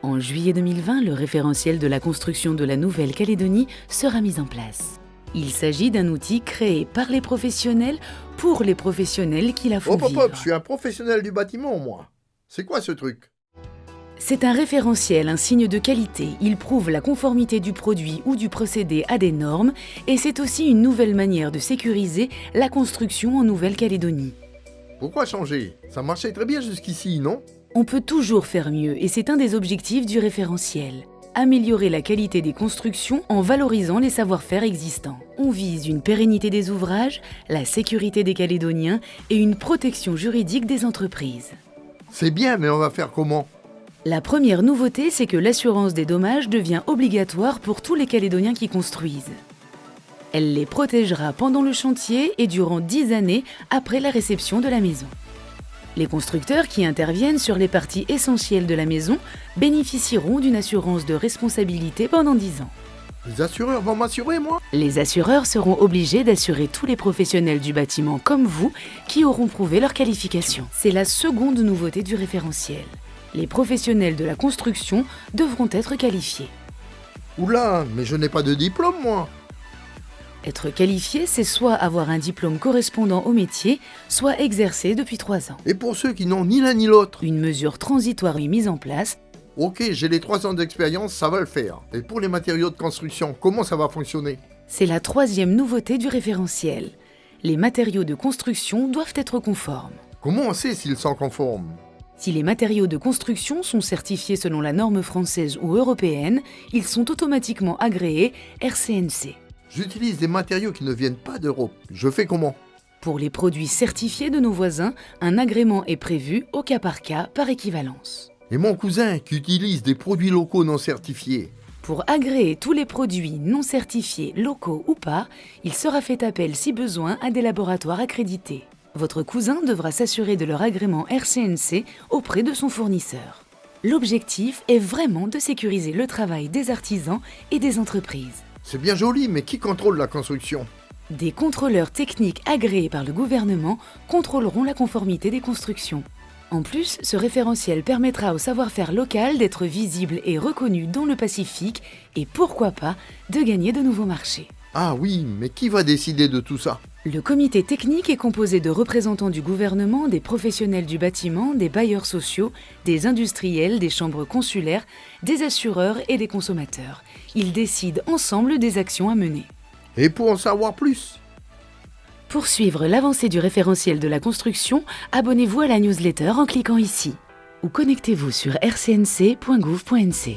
En juillet 2020, le référentiel de la construction de la Nouvelle-Calédonie sera mis en place. Il s'agit d'un outil créé par les professionnels pour les professionnels qui la font vivre. Je suis un professionnel du bâtiment, moi. C'est quoi ce truc? C'est un référentiel, un signe de qualité. Il prouve la conformité du produit ou du procédé à des normes et c'est aussi une nouvelle manière de sécuriser la construction en Nouvelle-Calédonie. Pourquoi changer? Ça marchait très bien jusqu'ici, non? On peut toujours faire mieux et c'est un des objectifs du référentiel. Améliorer la qualité des constructions en valorisant les savoir-faire existants. On vise une pérennité des ouvrages, la sécurité des Calédoniens et une protection juridique des entreprises. C'est bien, mais on va faire comment? La première nouveauté, c'est que l'assurance des dommages devient obligatoire pour tous les Calédoniens qui construisent. Elle les protégera pendant le chantier et durant 10 années après la réception de la maison. Les constructeurs qui interviennent sur les parties essentielles de la maison bénéficieront d'une assurance de responsabilité pendant 10 ans. Les assureurs vont m'assurer, moi? Les assureurs seront obligés d'assurer tous les professionnels du bâtiment comme vous qui auront prouvé leur qualification. C'est la seconde nouveauté du référentiel. Les professionnels de la construction devront être qualifiés. Oula, mais je n'ai pas de diplôme, moi. Être qualifié, c'est soit avoir un diplôme correspondant au métier, soit exercer depuis 3 ans. Et pour ceux qui n'ont ni l'un ni l'autre? Une mesure transitoire est mise en place. Ok, j'ai les 3 ans d'expérience, ça va le faire. Et pour les matériaux de construction, comment ça va fonctionner? C'est la troisième nouveauté du référentiel. Les matériaux de construction doivent être conformes. Comment on sait s'ils sont conformes? Si les matériaux de construction sont certifiés selon la norme française ou européenne, ils sont automatiquement agréés RCNC. J'utilise des matériaux qui ne viennent pas d'Europe. Je fais comment? Pour les produits certifiés de nos voisins, un agrément est prévu au cas par équivalence. Et mon cousin qui utilise des produits locaux non certifiés? Pour agréer tous les produits non certifiés, locaux ou pas, il sera fait appel si besoin à des laboratoires accrédités. Votre cousin devra s'assurer de leur agrément RCNC auprès de son fournisseur. L'objectif est vraiment de sécuriser le travail des artisans et des entreprises. C'est bien joli, mais qui contrôle la construction? Des contrôleurs techniques agréés par le gouvernement contrôleront la conformité des constructions. En plus, ce référentiel permettra au savoir-faire local d'être visible et reconnu dans le Pacifique et pourquoi pas de gagner de nouveaux marchés. Ah oui, mais qui va décider de tout ça? Le comité technique est composé de représentants du gouvernement, des professionnels du bâtiment, des bailleurs sociaux, des industriels, des chambres consulaires, des assureurs et des consommateurs. Ils décident ensemble des actions à mener. Et pour en savoir plus? Pour suivre l'avancée du référentiel de la construction, abonnez-vous à la newsletter en cliquant ici. Ou connectez-vous sur rcnc.gouv.nc.